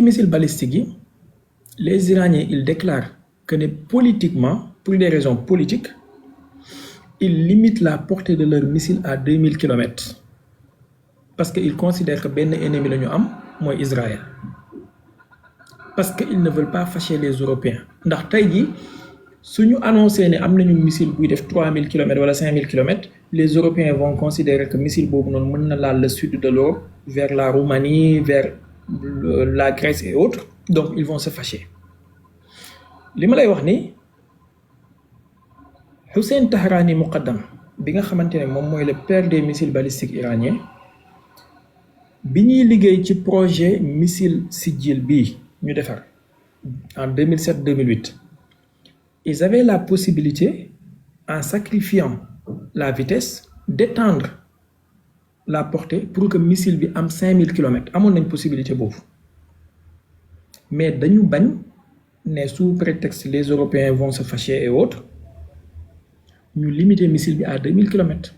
missile balistique, les Iraniens ils déclarent que politiquement, pour des raisons politiques, ils limitent la portée de leurs missiles à 2000 km. Parce qu'ils considèrent que ben ennemi la ñu am mooy Israël. Parce qu'ils ne veulent pas fâcher les Européens. Ndax tey jii suñu annoncé ne am nañu missile buy def 3000 km wala 5000 km, les Européens vont considérer que missile boobu noonu mën na laal le sud de l'Europe, vers la Roumanie, vers la Grèce et autres. Donc ils vont se fâcher. Li ma lay wax ni Hussein Tahrani Muqaddam bi nga xamante ne moom mooy le père des missiles balistiques iraniens bi ñuy liggéey ci projet missile Sijil bii ñu defar en 2007-2008 ils avaient la possibilité en sacrifiant la vitesse d'étendre la portée pour que missile bi am 5000 km amoon nañ possibilité boobu mais dañu bañ ne sous prétexte les Européens vont se fâcher et autres ñu limiter missile bi à 2000 km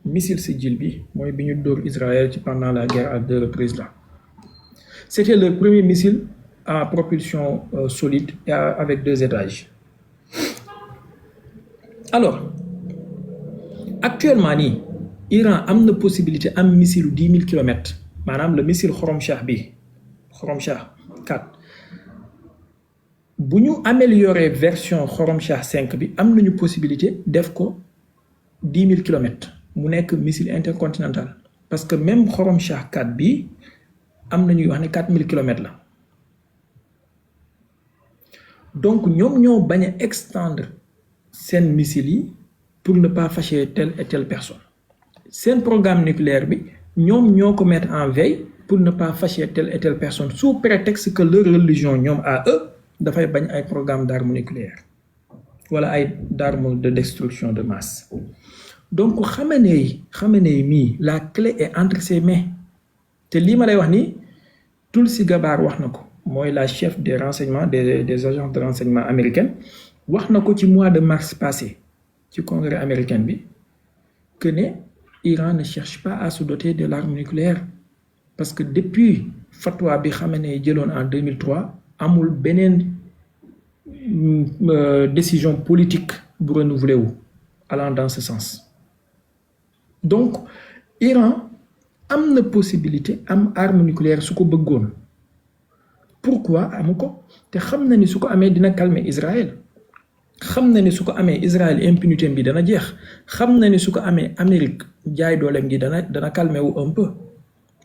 missile Sijil bi mooy bi ñu dóor Israël ci pendant la guerre à 2 reprises là. C'était le premier missile à propulsion solide et avec 2 étages. Alors actuellement nii Iran am na possibilité am missile 10 000 km maanaam le missile Khorramshaah bi Khorramshaah 4 bu ñu améliorer version Khorramshaah 5 bi am nañu possibilité def ko 10 000 km mu nekk missile intercontinental parce que même Khorramshaah 4 bi am nañuy wax ne 4000 km la donc ñoom ñoo bañ a extendre seen missile yi pour ne pas fâcher telle et telle personne seen programme nucléaire bi ñoom ñoo ko mettre en veille pour ne pas fâcher telle et telle personne sous prétexte que leur religion ñoom à eux dafay bañ ay programme d'armes nucléaires wala ay d'armes de destruction de masse donc Khamenei mii la clé est entre ses mains te lii ma lay wax ni Tulsi Gabbard wax na ko mooy la chef des renseignements des agences de renseignement américaines wax na ko ci mois de mars passé ci congrès américain bi que ne Iran ne cherche pas à se doter de l'arme nucléaire parce que depuis fatwa bi Khamenei jëloon en 2003 amul beneen décision politique bu renouvelé wu allant dans ce sens donc Iran am na possibilité am arme nucléaire su ko bëggoon pourquoi amu ko te xam na ni su ko amee dina calmer Israël xam na ni su ko amee Israël impunité bi dana jeex xam na ni su ko amee Amérique jaay dooleem gi dana calmer wu un peu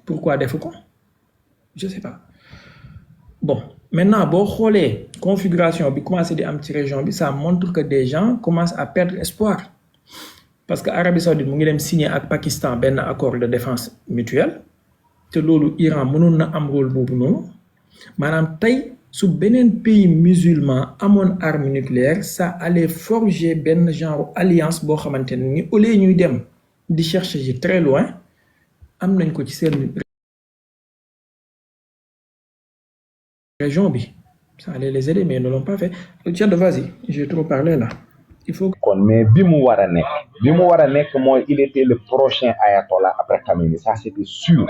pourquoi defu ko je sais pas bon maintenant boo xoolee configuration bi commencé di am ci région bi ça montre que des gens commencent à perdre espoir parce que Arabie Saoudite mu ngi dem signer ak Pakistan benn accord de défense mutuelle te loolu Iran mënoon na am rôle boobu noonu maanaam tey su beneen pays musulman amoon arme nucléaire ça allait forger benn genre alliance boo xamante ne ni au lieu ñuy dem di chercher ji très loin am nañ ko ci seen région bi ça allait les aider mais ils ne l'ont pas fait. Tiens, vas-y, j'ai trop parlé là. Il faut kon mais bi mu war a nekk mooy il était le prochain ayatollah après Khamenei ça c'était sûr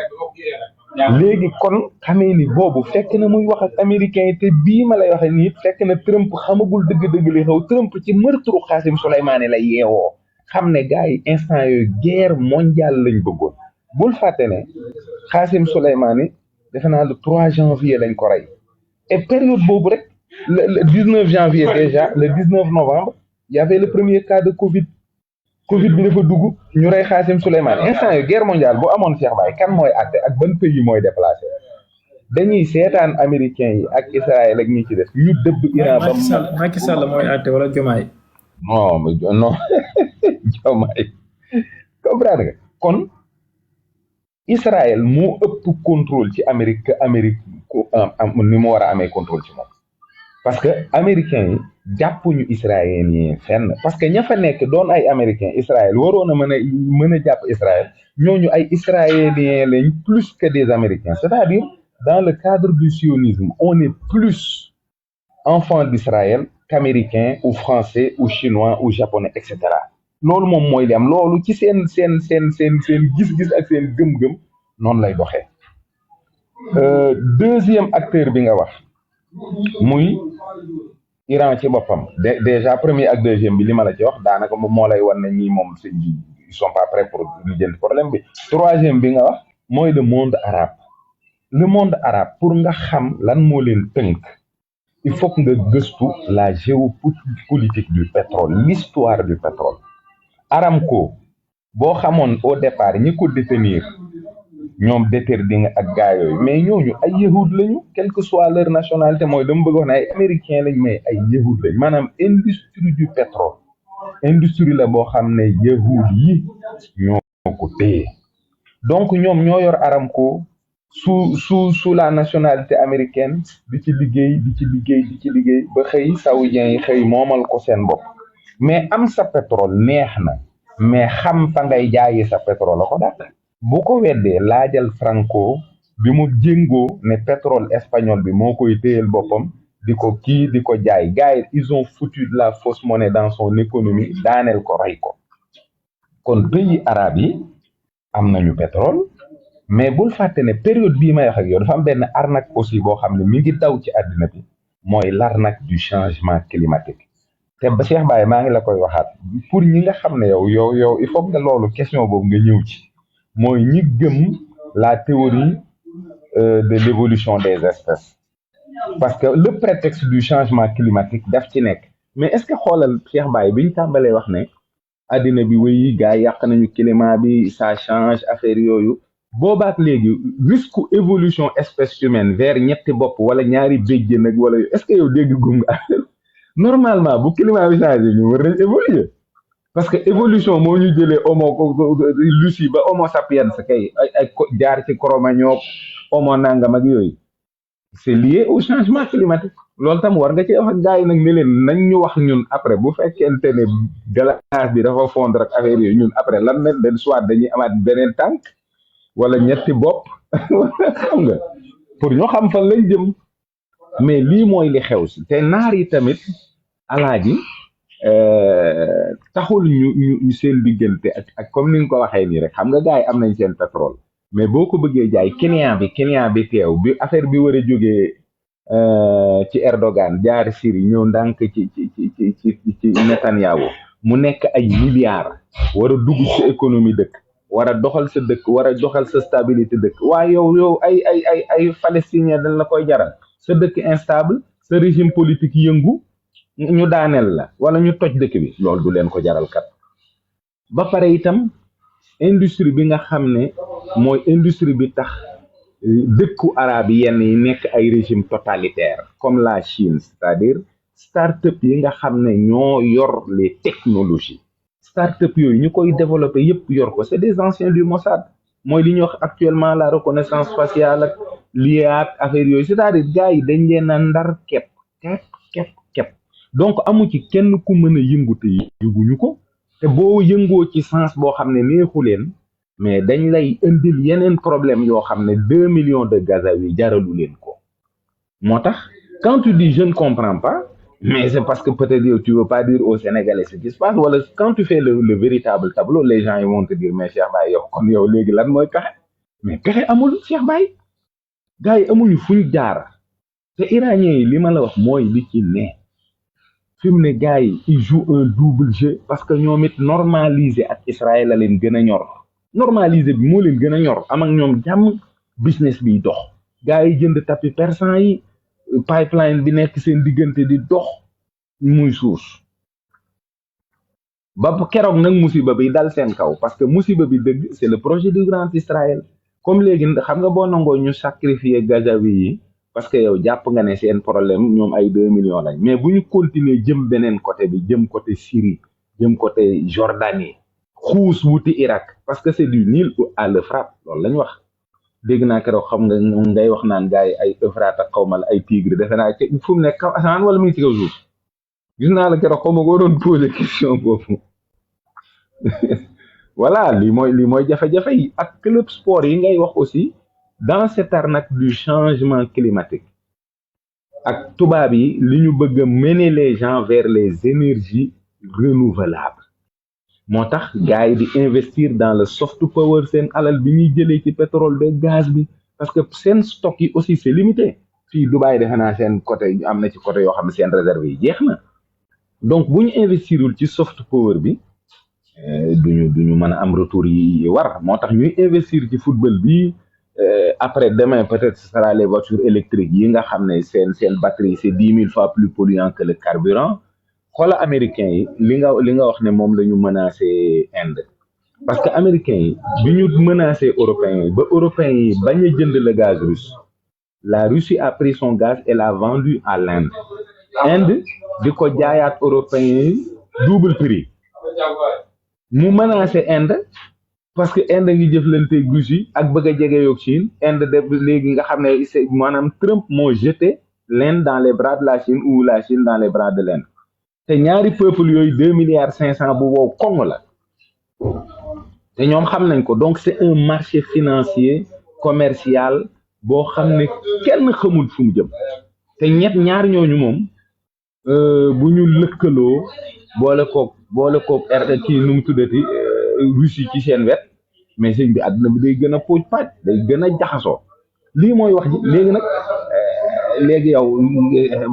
léegi kon Khamenei boobu fekk na muy wax ak américain yi te bii ma lay waxe nii fekk na Trump xamagul dëgg-dëgg li xew Trump ci meurtre Qasem Soleimani la yeewoo xam ne gars yi instant yooyu guerre mondiale lañ bëggoon bul fàtte ne Qasem Soleimani defe naa le 3 janvier lañ ko rey et période boobu rek le 19 janvier déjà le 19 novembre il y avait le premier cas de Covid bi dafa dugg ñu rey Qasem Soleimani instant yooyu guerre mondiale bu amoon Cheikh Baye kan mooy àtte ak ban pays mooy déplacé dañuy seetaan américains yi ak Israël ak ñi ci def ñu dëbb Iran ba Macky Sall mooy àtte wala Diomaye non Diomaye comprendre nga kon Israël moo ëpp contrôle ci Amérique que Amérique ni mu war a amee contrôle ci moom parce que américains yi jàppuñu israéliens yi fenn parce que ña fa nekk doon ay américains Israël waroon a mën a jàpp Israël ñooñu ay israéliens lañ plus que des américains c'est-à-dire dans le cadre du sionisme on est plus enfant d'Israël qu'américain ou français ou chinois ou japonais et cetera loolu moom mooy li am loolu ci seen gis-gis ak seen gëm-gëm noonu lay doxee deuxième acteur bi nga wax muy Iran ci boppam déjà premier ak deuxième bi li ma la ci wax daanaka moom moo lay wan ne ñii moom ils sont pas prêts pour lu jënd problème bi troisième bi nga wax mooy le monde arabe pour nga xam lan moo leen tënk il faut que nga gëstu la géopolitique du pétrole l'histoire du pétrole Aramco boo xamoon au départ ñi ko détenir ñoom déterminé ak gaa yooyu mais ñooñu ay yahud lañu quelle que soit leur nationalité mooy dama bëgg wax ne ay américain lañ mais ay yahud lañ maanaam industrie du pétrole industrie la boo xam ne yahud yi ñoo ko téye donc ñoom ñoo yor Aramco sous la nationalité américaine di ci liggéey ba xëy saoudiens yi xëy moomal ko seen bopp mais am sa pétrole neex na mais xam fa ngay jaayi sa pétrole la ko dàq bu ko weddee laajal Franco bi mu jéngoo ne pétrole espagnol bi moo koy téyel boppam di ko jaay gars yi ils ont foutu de la fausse monnaie dans son économie daaneel ko rey ko kon pays arabe yi am nañu pétrole mais bul fàtte ne période bii may wax ak yow dafa am benn arnaque aussi boo xam ne mi ngi daw ci àddina bi mooy l'arnaque du changement climatique te ba Cheikh Baye maa ngi la koy waxaat pour ñi nga xam ne yow il faut que loolu question boobu nga ñëw ci mooy ñi gëm la théorie de l'évolution des espèces parce que le prétexte du changement climatique daf ci nekk mais est-ce que xoolal Cheikh Baye bi ñu tàmbalee wax ne àddina bi wéy gars yàq nañu climat bi ça change affaire yooyu boobaak léegi risque évolution espèce humaine vers ñetti bopp wala ñaari béjjé nag wala est-ce que yow dégg gum nga normalement bu climat bi changé ñu war nañ évoluer parce que évolution moo ñu jëlee homo Lucie ba homo sapiens kay ay jaar ci Cro-Magnon homo nangam ak yooyu c'est lié au changement climatique loolu tam war nga ci wax ak gars yi nag ne leen nañ ñu wax ñun après bu fekkente ne glace bi dafa fondre ak affaire yooyu ñun après lan la den soit dañuy amaat beneen tànk wala ñetti bopp xam nga pour ñu xam fan lañ jëm mais lii mooy li xew si te naar yi tamit alaaji taxul ñu seen diggante ak comme ni nga ko waxee nii rek xam nga gars yi am nañ seen pétrole mais boo ko bëggee jaay client bi teew bi affaire bi war a jógee ci Erdogan jaar Syrie ñëw ndànk ci Netanyahu mu nekk ay milliards war a dugg ci économie dëkk war a doxal sa dëkk war a doxal sa stabilité dëkk waaye yow ay palestinien dañ la koy jaral sa dëkk instable sa régime politique yëngu ñu daaneel la wala ñu toj dëkk bi loolu du leen ko jaral kat ba pare itam industrie bi nga xam ne mooy industrie bi tax dëkku arabe yenn yi nekk ay régime totalitaire comme la Chine c'est-à-dire start-up yi nga xam ne ñoo yor les technologies start-up yooyu ñu koy développer yëpp yor ko c'est des anciens du Mossad mooy li ñuy wax actuellement la reconnaissance faciale ak l'IA ak affaire yooyu c'est-à-dire gars yi dañ leen a ndar képp donc amu ci kenn ku mën a yëngu te yëguñu ko te boo yëngoo ci sens boo xam ne neexu leen mais dañ lay indil yeneen problème yoo xam ne 2 millions de Gazaouis jaralu leen ko moo tax quand tu dis je ne comprends pas mais c'est parce que peut-être yow tu veux pas dire aux Sénégalais ce qui se passe wala quand tu fais le véritable tableau les gens ils vont te dire mais Cheikh Baye yow kon yow léegi lan mooy pexe mais pexe amul Cheikh Baye gars yi amuñu fuñ jaar te iraniens yi li ma la wax mooy li ci ne fi mu ne gars yi ils jouent un double jeu parce que ñoom it normaliser ak Israël la leen gën a ñor normaliser bi moo leen gën a ñor am ak ñoom jàmm business bi dox gars yi jënd tapis persan yi pipeline bi nekk seen diggante di dox muy suus ba keroog nag musiba bi dal seen kaw parce que musiba bi dëgg c'est le projet du grand Israël comme léegi xam nga boo nangoo ñu sacrifier Gazaouis yi parce que yow jàpp nga ne seen problème ñoom ay 2 millions lañ mais bu ñu continuer jëm beneen côté bi jëm côté Syrie jëm côté Jordanie xuus wuti Irak parce que c'est du Nil à l'Euphrate loolu lañ wax dégg naa keroog xam nga ngay wax naan gars yi ay Euphrate ak xawmal ay Tigre defe naa fu mu nekk kaw asamaan wala mu ngi ci kaw suuf gis naa la keroog xaw ma koo doon poser question boobu voilà lii mooy jafe-jafe yi ak club sport yi ngay wax aussi dans cette arnaque du changement climatique ak tubaab yi li ñu bëgg a mener les gens vers les énergies renouvelables moo tax gars yi di investir dans le soft power seen alal bi ñuy jëlee ci pétrole be gaz bi parce que seen stock yi aussi c'est limité fii Dubaï defe naa seen côté am na ci côté yoo xam ne seen réserve yi jeex na donc bu ñu investirul ci soft power bi duñu mën a am retour yi war moo tax ñuy investir ci football bi après demain peut-être ce sera les voitures électriques yi nga xam ne seen batterie c'est 10 000 fois plus polluant que le carburant xoola américains yi li nga wax ne moom la ñu menacé Inde parce que américains yi bi ñu menacé européens yi ba européens yi bañ a jënd le gaz russe la Russie a pris son gaz et l'a vendu à l'Inde di ko jaayaat européens yi double prix mu menacé Inde parce que Inde ngi jëflante Russie ak bëgg a jege yoog Chine Inde de léegi nga xam ne maanaam Trump moo jeté l'Inde dans les bras de la Chine ou la Chine dans les bras de l'Inde te ñaari peuple yooyu 2,5 milliards bu wow koŋ la te ñoom xam nañ ko donc c'est un marché financier commercial boo xam ne kenn xamul fu mu jëm te ñaar ñooñu moom bu ñu lëkkaloo boole koog kii nu mu tuddati Russie ci seen wet mais sëñ bi àdduna bi day gën a pooj paaj day gën a jaxasoo lii mooy wax ji léegi nag léegi yow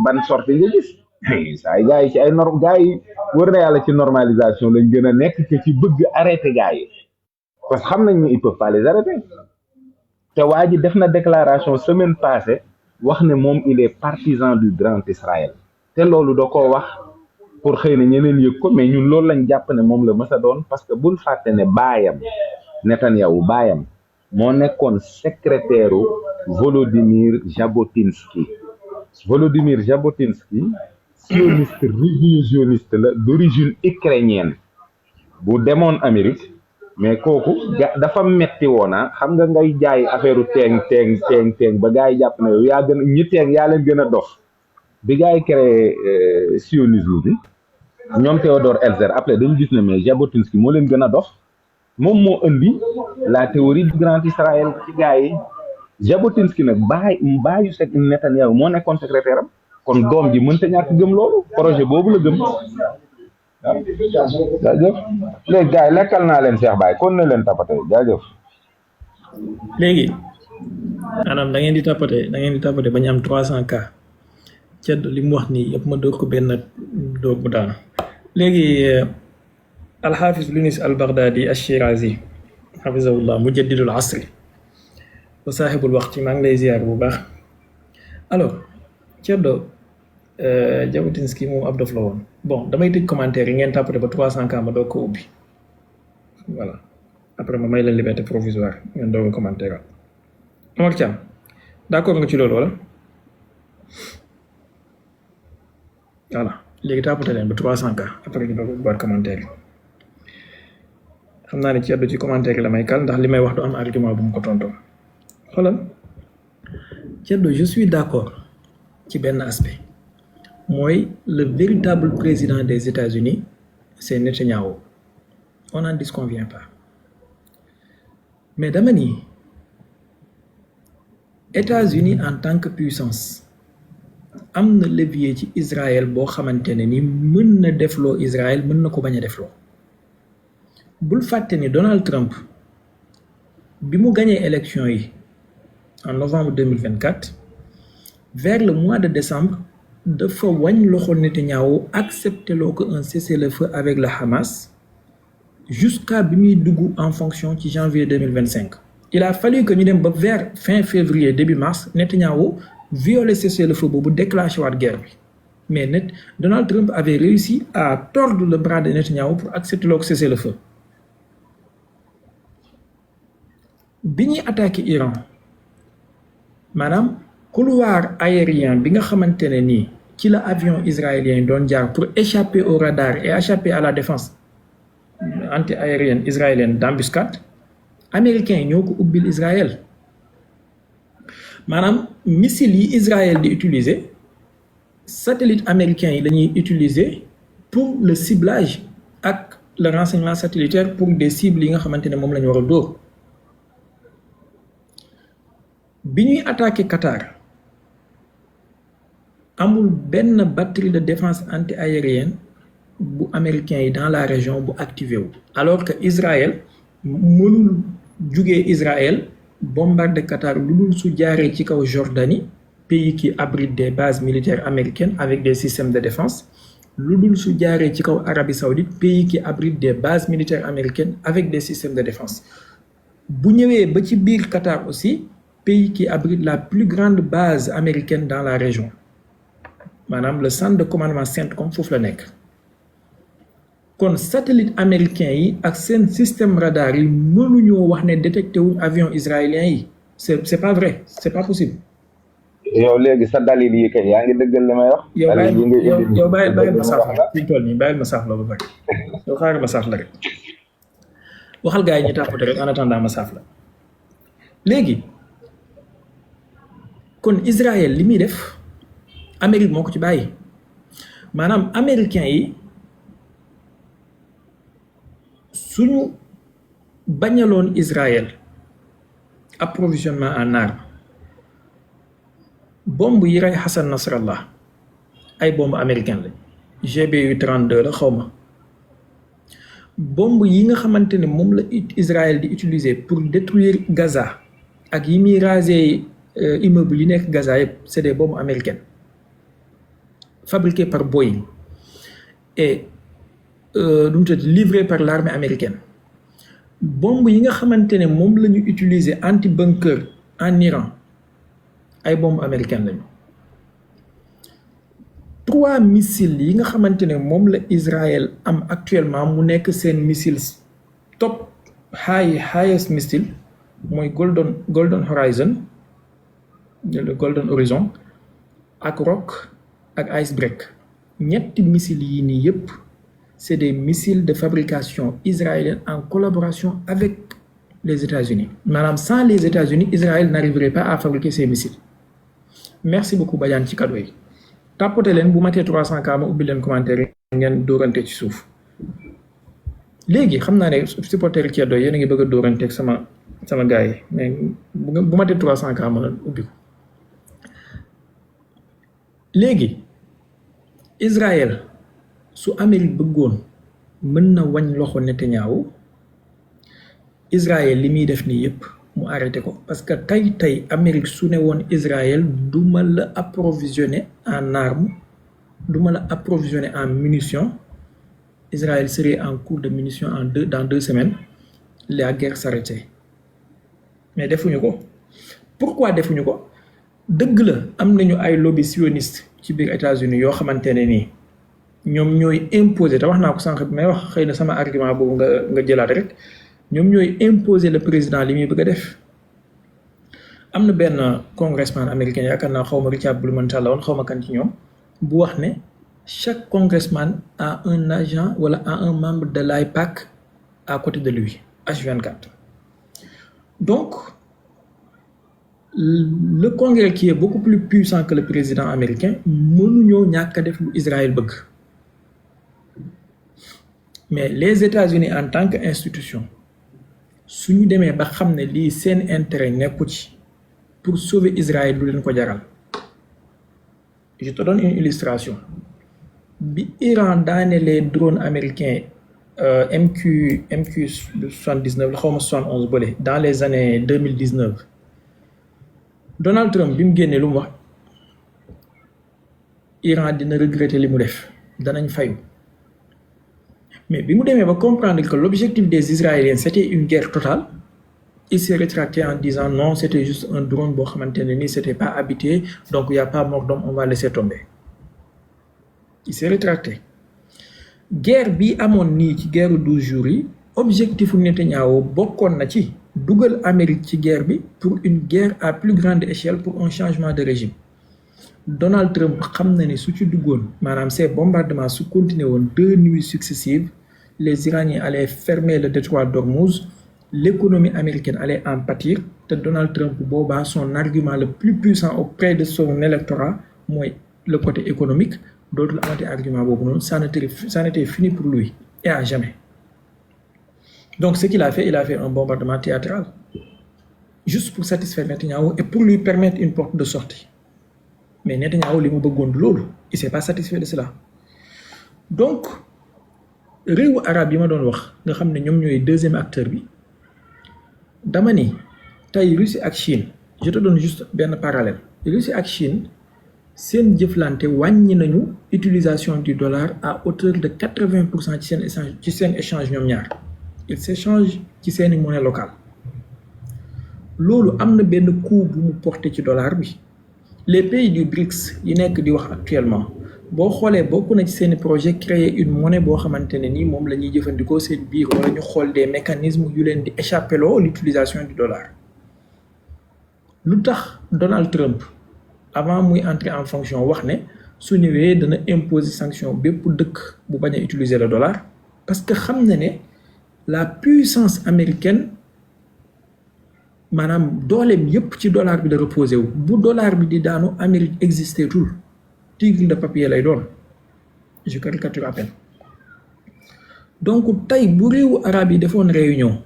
ban sorte nga gis saa gars yi ci ay gars yi wër na yàlla ci normalisation lañ gën a nekk te ci bëgg arrêté gars yi parce que xam nañ ne ils peuvent pas les arrêter te waa ji def na déclaration semaine passée wax ne moom il est partisan du grand Israël te loolu da koo wax pour xëy na ñeneen yëg ko mais ñun loolu lañ jàpp ne moom la mës a doon parce que bul fàtte ne baayam Netanyahu baayam moo nekkoon secrétaire u Volodymyr Jabotinsky sioniste révisionniste la d'origine ukrainienne bu demoon Amérique mais kooku dafa metti woona xam nga ngay jaay affaire u teeng ba gars yi jàpp ne yow yaa gën ñi teeng yaa leen gën a dof bi gars yi créé sionisme bi ñoom Théodore Herzl après dañu gis ne mais Jabotinsky moo leen gën a dof moom moo indi la théorie du grand Israël ci gars yi Jabotinsky nag baayu sek Netanyahu moo nekkoon secrétaire am kon doom ji mënta ñàkk gëm loolu projet boobu la gëm waaw jaajëf léegi gars yi lekkal naa leen Cheikh Baye kon na leen tapate jaajëf léegi maanaam da ngeen di tapate ba ñu am 300 cas cedd li mu wax nii yëpp ma dóor ko benn dóor bu daanu léegi alxaafis Lunis al Baghdadi al-Shirazi xafizahullah mujaddidul asri wa saaxibul waqti maa ngi lay ziar bu baax alors ceddo Jabotinsky moom ab dof la woon bon damay tëj commentaire yi ngeen tapate ba 300 cas ma doog ko ubbi voilà après ma may leen liberté provisoire ngeen doog a commentaire Omar Thiam d'accord nga ci loolu wala voilà léegi tapate leen ba 300 cas après ñu doog a ubbiwaat commentaire yi xam naa ne ci addu ci commentaire la may kal ndax li may wax du am argument bu mu ko tontoo xoolal Ceddo je suis d'accord ci benn aspect mooy le véritable président des États-Unis c'est Netanyahu on n'en disconvient pas mais dama ni États-Unis en tant que puissance am na levier ci Israël boo xamante ne ni mën na defloo Israël mën na ko bañ a defloo bul fàtte ni Donald Trump bi mu gañee élection yi en novembre 2024 vers le mois de décembre dafa wañ loxo Netanyahu accepté loo ko un cessez-le-feu avec le Hamas jusqu'à bi muy dugg en fonction ci janvier 2025 il a fallu que ñu dem ba vers fin février début mars Netanyahu violé cessez-le-feu boobu déclenché waat guerre bi mais Donald Trump avait réussi à tordre le bras de Netanyahu pour accepter loo ko cessez-le-feu bi ñuy attaqué Iran maanaam couloir aérien bi nga xamante ne nii ci la avion israélien doon jaar pour échapper au radar et échapper à la défense anti-aérienne israélienne d'embuscade américains yi ñoo ko ubbil Israël maanaam missile yi Israël di utiliser satellite américains yi lañuy utiliser pour le ciblage ak le renseignement satellitaire pour des cibles yi nga xamante ne moom la ñu war a dóor bi ñuy attaqué Qatar amul benn batterie de défense anti-aérienne bu américain yi dans la région bu activé wu alors que Israël mënul jugee Israël bombarder Qatar lu dul su jaaree ci kaw Jordanie, pays qui abrite des bases militaires américaines avec des systèmes de défense, lu dul su jaaree ci kaw Arabie Saoudite, pays qui abrite des bases militaires américaines avec des systèmes de défense. Bu ñëwee ba ci biir Qatar aussi, pays qui abrite la plus grande base américaine dans la région, maanaam le centre de commandement CENTCOM foofu la nekk. Kon satellite américain yi ak seen système radar yi mënuñoo wax ne détecté wu avion israélien yi. C'est pas vrai, c'est pas possible. yow léegi sa dalil yi kay yaa ngi dëggal li may wax. yow bàyyil ma saaf la fi ñu toll nii bàyyil ma saaf la ba pare yow xaaral ma saaf la rek waxal gars yi ñu tàppate rek en attendant ma saaf la. léegi kon Israël li muy def Amérique moo ko ci bàyyi maanaam américain yi suñu bañaloon Israël approvisionnement en armes, bombe yi rey Hassan Nasrallah ay bombe américaine lañ GBU 32 la xawma. bombe yi nga xamante ne moom la Israël di utiliser pour détruire Gaza ak yi muy raser immeuble yi nekk Gaza yëpp c'est des bombes américaines fabriquées par Boeing et livrées par l'armée américaine. Bombe yi nga xamante ne moom la ñu utiliser anti-bunker en Iran ay bombes américaines lañu. 3 missiles yi nga xamante ne moom la Israël am actuellement mu nekk seen missiles top highest missile mooy Golden Horizon, le Golden Horizon ak Rock ak Icebreaker. ñetti missiles yi nii yëpp c'est des missiles de fabrication israélienne en collaboration avec les États-Unis. Maanaam sans les États-Unis, Israël n'arriverait pas à fabriquer ces missiles. Merci beaucoup Badiane ci cadeau yi. Tapote leen bu matee 300K ma ubbi leen commentaire ngeen dóorante ci suuf. Léegi xam naa ne supporter Ceddo yéen a ngi bëgg a dóorante ak sama gars yi mais bu matee 300K ma ubbi ko. Léegi Israël su Amérique bëggoon mën na wañ loxo Netanyahu, Israël li muy def nii yëpp mu arrêté ko parce que tey Amérique su ne woon Israël duma la approvisionner en armes, duma la approvisionner en munitions, Israël serait en cours de munitions dans 2 semaines, la guerre s'arrêtait. Mais defuñu ko. Pourquoi defuñu ko? Dëgg la am nañu ay lobby sioniste ci biir États-Unis yoo xamante ne nii ñoom ñooy imposer te wax naa ko sànq bi may wax xëy na sama argument boobu nga jëlaat rek ñoom ñooy imposer le président li muy bëgg a def. am na benn congressman américain yaakaar naa xaw ma Richard Blumenthal la woon xaw ma kan ci ñoom bu wax ne chaque congressman a un agent wala a un membre de l'AIPAC à côté de lui H24. Donc le congrès qui est beaucoup plus puissant que le président américain mënuñoo ñàkk a def lu Israël bëgg. Mais les États-Unis en tant qu'institution suñu demee ba xam ne lii seen intérêt nekku ci pour sauver Israël du leen ko jaral. Je te donne une illustration. Bi Iran daane les drones américains MQ 79 la xaw ma 71 bële dans les années 2019 Donald Trump bi mu génnee lu mu wax Iran dina regretter li mu def danañ fayu. Mais bi mu demee ba comprendre que l'objectif des Israéliens c'était une guerre totale, il s'est rétracté en disant non, c'était juste un drone boo xamante ne ni c'était pas habité, donc il y a pas mort d'homme, on va laisser tomber. Il s'est rétracté. Guerre bi amoon nii ci guerre 12 jours yi objectif Netanyahu bokkoon na ci dugal Amérique ci guerre bi pour une guerre à plus grande échelle pour un changement de régime. Donald Trump xam na ne su ci duggoon maanaam ces bombardements su continué woon 2 nuits successives, les Iraniens allaient fermer le détroit d'Ormuz, l'économie américaine allait en pâtir te Donald Trump boobaa son argument le plus puissant auprès de son électorat mooy le côté économique dootul amati argument boobu noonu ça n'était fini pour lui et à jamais. Donc ce qu'il a fait, il a fait un bombardement théâtral juste pour satisfaire Netanyahu et pour lui permettre une porte de sortie. Mais Netanyahu li mu bëggoon loolu il s'est pas satisfait de cela. Donc réewu arabe yi ma doon wax nga xam ne ñoom ñooy deuxième acteur bi dama ni tey Russie ak Chine je te donne juste benn parallèle Russie ak Chine seen jëflante wàññi nañu utilisation du dollar à hauteur de 80% ci seen échange ñoom ñaar ils s'échangent ci seeni monnaie locale loolu am na benn coût bu mu porté ci dollar bi les pays du BRICS yi nekk di wax actuellement boo xoolee bokk na ci seeni projet créer une monnaie boo xamante ne nii moom la ñuy jëfandikoo seen biir wala ñu xool des mécanismes yu leen di échapper loo l'utilisation du dollar lu tax Donald Trump avant muy entrer en fonction wax ne su ñëwee dana imposer sanction bépp dëkk bu bañ a utiliser le dollar parce que xam na ne la puissance américaine maanaam dooleem yépp ci dollar bi da reposé wu bu dollar bi di daanu Amérique existé tul tigre de papier lay doon je caricature à peine donc tey bu réewu arabe yi defoon réunion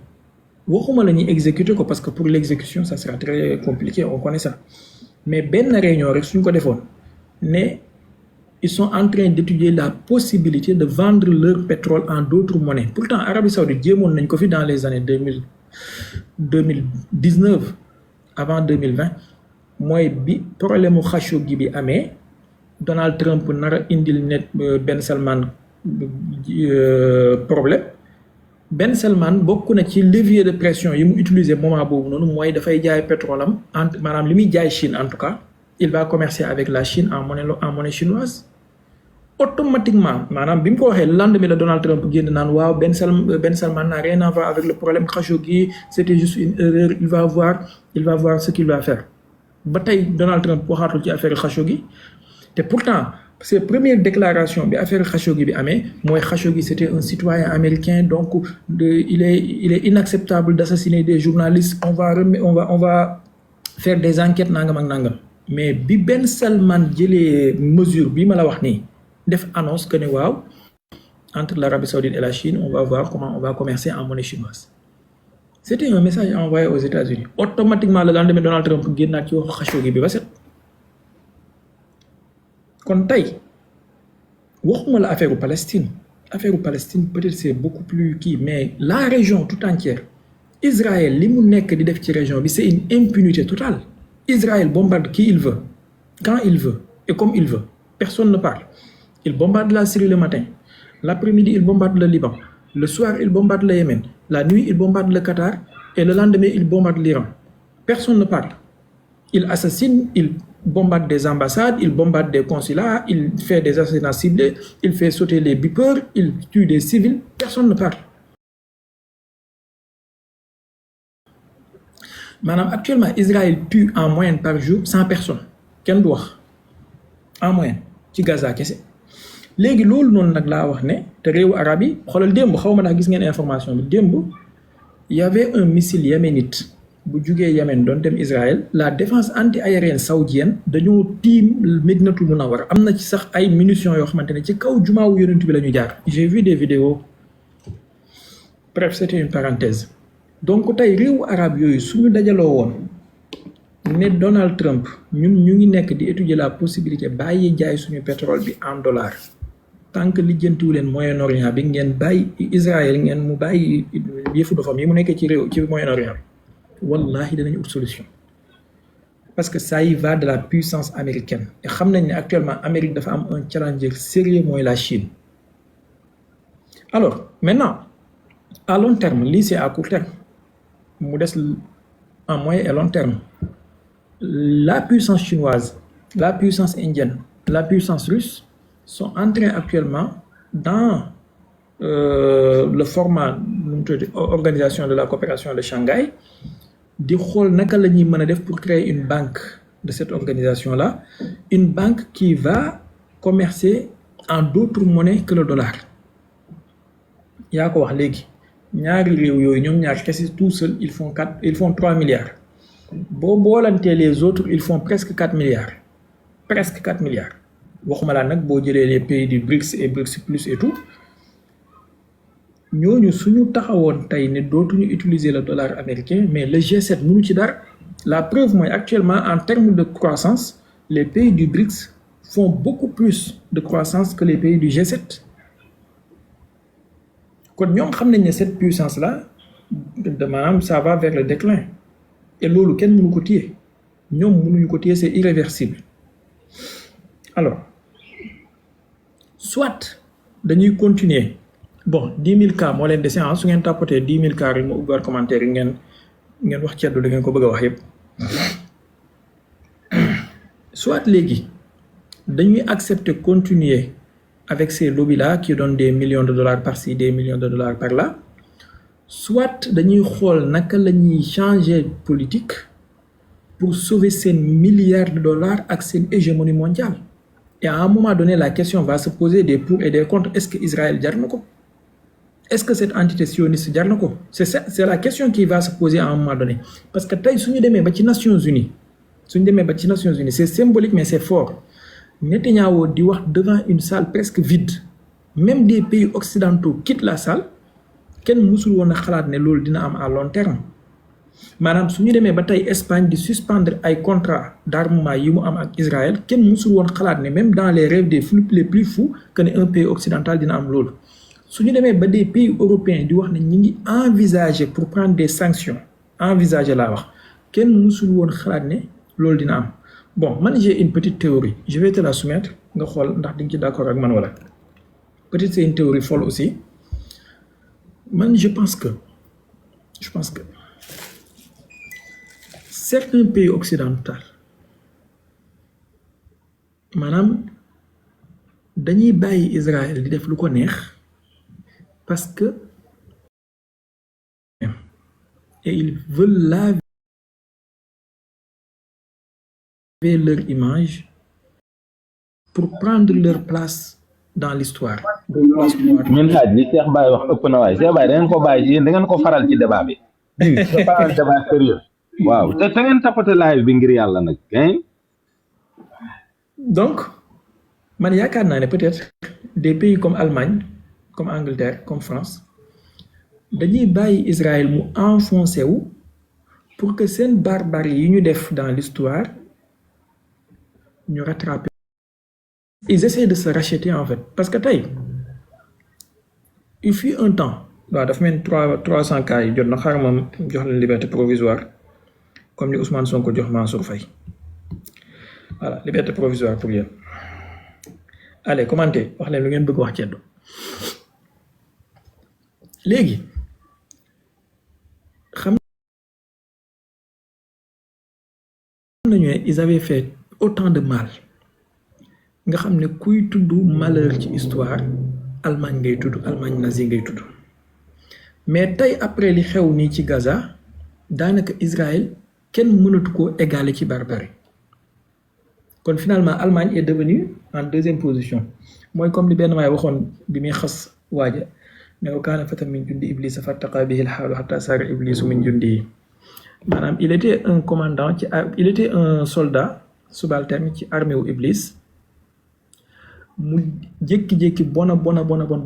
waxuma la ñuy exécuter ko parce que pour l'exécution ça sera très compliqué on connaît ça mais benn réunion rek suñ ko defoon ne ils sont en train d'étudier la possibilité de vendre leur pétrole en d'autres monnaies pourtant Arabie Saoudite jéemoon nañ ko fi dans les années 2019 avant 2020 mooy bi problème mu Khashoggi bi amee Donald Trump nar a indil net Ben Salman problème Ben Salman bokk na ci levier de pression yi mu utiliser moment boobu noonu mooy dafay jaay pétrole am maanaam li muy jaay Chine en tout cas il va commercer avec la Chine en monnaie chinoise automatiquement maanaam bi mu ko waxee le lendemain la Donald Trump génn naan waaw Ben Salman n'a rien à voir avec le problème Khashoggi c'était juste une erreur il va voir ce qu'il va faire ba tey Donald Trump waxaatul ci affaire Khashoggi te pourtant ses premières déclarations bi affaire Khashoggi bi amee mooy Khashoggi c'était un citoyen américain donc il est inacceptable d'assassiner des journalistes on va faire des enquêtes nangam ak nangam mais bi Ben Salman jëlee mesure bi ma la wax nii def annonce que ne waaw entre l'Arabie Saoudite et la Chine on va voir comment on va commercer en monnaie chinoise c'était un message envoyé aux États-Unis automatiquement le lendemain Donald Trump génnaat ci waxu Khashoggi bi ba set kon tey waxuma la affaire Palestine peut-être c'est beaucoup plus kii mais la région tout entière Israël li mu nekk di def ci région bi c'est une impunité totale Israël bombarde qui il veut quand il veut et comme il veut personne ne parle il bombarde la Syrie le matin l'après-midi il bombarde le Liban le soir il bombarde le Yémen la nuit il bombarde le Qatar et le lendemain il bombarde l'Iran personne ne parle il assassine il bombarde des ambassades, il bombarde des consulats, il fait des assassinats ciblés, il fait sauter les beepers, il tue des civils, personne ne parle. Madame, actuellement, Israël tue en moyenne par jour 100 personnes. Kenn du wax en moyenne ci Gaza kese léegi loolu noonu nag laa wax ne te réewu arab yi xoolal démb xaw ma ndax gis ngeen information bi démb y avait un missile yéménite bu jugee Yémen doon dem Israël la défense anti-aérienne saoudienne dañoo tiim Médinatul Munawwara am na ci sax ay munitions yoo xamante ne ci kaw jumaawu yonent bi la ñu jaar j'ai vu des vidéos bref c'était une parenthèse donc tey réewu arab yooyu suñu dajaloo woon ne Donald Trump ñun ñu ngi nekk di étudier la possibilité bàyyi jaay suñu pétrole bi en dollar tant que lijjantiwu leen Moyen-Orient bi ngeen bàyyi Israël ngeen mu bàyyi yëfu dofam yi mu nekkee ci réew ci Moyen-Orient wallahi danañ ut solution parce que ça y va de la puissance américaine et xam nañ ne actuellement Amérique dafa am un challenger sérieux mooy la Chine alors maintenant à long terme lii c'est à court terme mu des en moyen et long terme la puissance chinoise la puissance indienne la puissance russe sont en train actuellement dans le format organisation de la coopération de Shanghai di xool naka la ñuy mën a def pour créer une banque de cette organisation là une banque qui va commercer en d'autres monnaies que le dollar yaa ko wax léegi ñaari réew yooyu ñoom ñaar kese tout seul ils font 3 milliards boo boolantee les autres ils font presque 4 milliards waxuma laa nag boo jëlee les pays du BRICS et BRICS plus et tout ñooñu suñu taxawoon tey ne dootuñu utiliser le dollar américain mais le G7 mënu ci dara la preuve mooy actuellement en termes de croissance les pays du BRICS font beaucoup plus de croissance que les pays du G7 kon ñoom xam nañ ne cette puissance là de maanaam ça va vers le déclin et loolu kenn mënu ko téye ñoom mënuñu ko téye c'est irréversible alors soit dañuy continuer bon 10 000 cas moo leen dese su ngeen tapotee 10 000 cas rek ma ubbiwaat commentaire yi ngeen wax ceddu da ngeen ko bëgg a wax yépp soit léegi dañuy accepter continuer avec ces lobbies là qui donnent des millions de dollars par-ci des millions de dollars par-là soit dañuy xool naka la ñuy changer politique pour sauver ces milliards de dollars ak seen hégémonie mondiale et à un moment donné la question va se poser des pour et des contre est-ce que Israël jar na ko est-ce que cette entité sioniste jar na ko c'est la question qui va se poser à un moment donné parce que tey suñu demee ba ci Nations Unies c'est symbolique mais c'est fort Netanyahu di wax devant une salle presque vide même des pays occidentaux quittent la salle kenn musul woon a xalaat ne loolu dina am à long terme maanaam su ñu demee ba tey Espagne di suspendre ay contrats d'armement yi mu am ak Israël kenn musul woon xalaat ne même dans les rêves des les plus fous que ne un pays occidental dina am loolu su ñu demee ba des pays européens di wax ne ñi ngi envisager pour prendre des sanctions envisager laa wax kenn musul woon xalaat ne loolu dina am bon man j'ai une petite théorie je vais te la soumettre nga xool ndax di nga ci d'accord ak man wala peut-être c'est une théorie folle aussi man je pense que certains pays occidentaux maanaam dañuy bàyyi Israël di def lu ko neex parce que et ils veulent laver leur image pour prendre leur place dans l'histoire. ñun xaaj li Cheikh Baye wax ëpp na waaye Cheikh Baye da ngeen ko bàyyi ci yéen da ngeen ko faral ci débat bi c'est pas un débat sérieux waaw te ngeen tapoter live bi ngir yàlla nag donc man yaakaar naa ne peut-être des pays comme Allemagne comme Angleterre comme France dañuy bàyyi Israël mu enfoncé wu pour que seen barbarie yi ñu def dans l'histoire ñu rattraper. Ils essaient de se racheter en fait parce que tey il fut un temps waaw dafa mel ni 300 cas yi jot na xaaral ma jox leen liberté provisoire comme ni Ousmane Sonko jox Mansour Faye voilà liberté provisoire pour yéen allez commentez wax leen lu ngeen bëgg wax ceddo léegi xam nañu ne ils avaient fait autant de mal nga xam ne kuy tudd malheur ci histoire Allemagne ngay tudd Allemagne nazi ngay tudd mais tey après li xew nii ci Gaza daanaka Israël kenn mënatu koo égaler ci barbarie kon finalement Allemagne est devenue en deuxième position mooy comme li benn waay waxoon bi muy xas waaja ne ko kaana fatan min jundi iblis fattaqa bihi al-haalu hatta saara iblisu min jundi maanaam il était un commandant il était un soldat subalterne ci armée wu Iblis mu jékki-jékki bon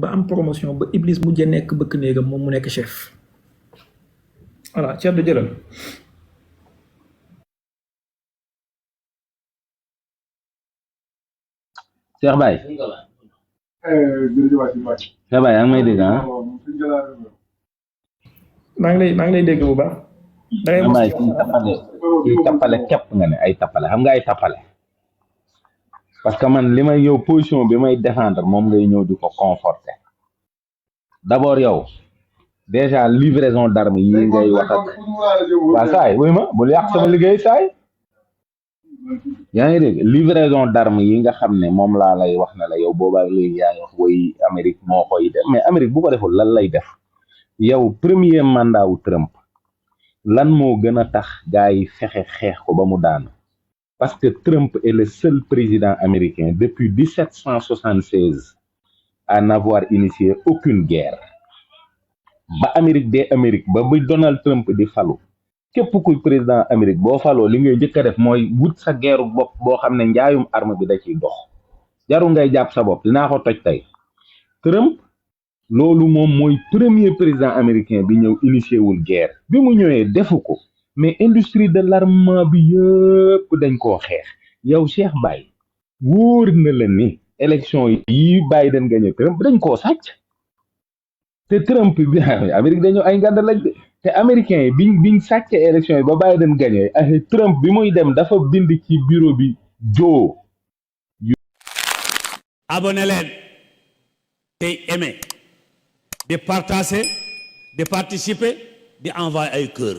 ba am promotion ba Iblis mujj nekk bëkk néegam moom mu nekk chef voilà Thierno jëlal. Cheikh Baye. Cheikh Baye yaa ngi may dégg ah. maa ngi lay dégg bu baax. Cheikh Baye ci tappale képp nga ne ay tappale xam nga ay tappale. parce que man li may yow position bi may défendre moom ngay ñëw di ko conforter d'abord yow déjà livraison d'armes yi ngay wax ak waa saay wuy ma bul yàq sama liggéey saay yaa ngi dégg livraison d'armes yi nga xam ne moom laa lay wax ne la yow boobaa léegi yaa ngi wax woy Amérique moo koy def mais Amérique bu ko deful lan lay def yow premier mandat wu Trump lan moo gën a tax gars yi fexe xeex ko ba mu daanu parce que Trump est le seul président américain depuis 1776 à n'avoir initié aucune guerre ba Amérique des Amériques ba bu Donald Trump di falu képp kuy président Amérique boo faloo li ngay njëkk a def mooy wut sa guerre bopp boo xam ne njaayum arme bi da ciy dox jarul ngay jàpp sa bopp dinaa ko toj tey Trump loolu moom mooy premier président américain bi ñëw initié wul guerre bi mu ñëwee defu ko mais industrie de l'armement bi yëpp dañ koo xeex yow Cheikh Baye wóor na la ni élection yi Biden gagné Trump dañ koo sàcc te Trump bi Amérique dañoo ay ngànda lañ de te américains yi biñ sàccee élection yi ba Biden gagné Trump bi muy dem dafa bind ci bureau bi Joe. abonné leen tey aimé di partager di participer di envoyer ay cœur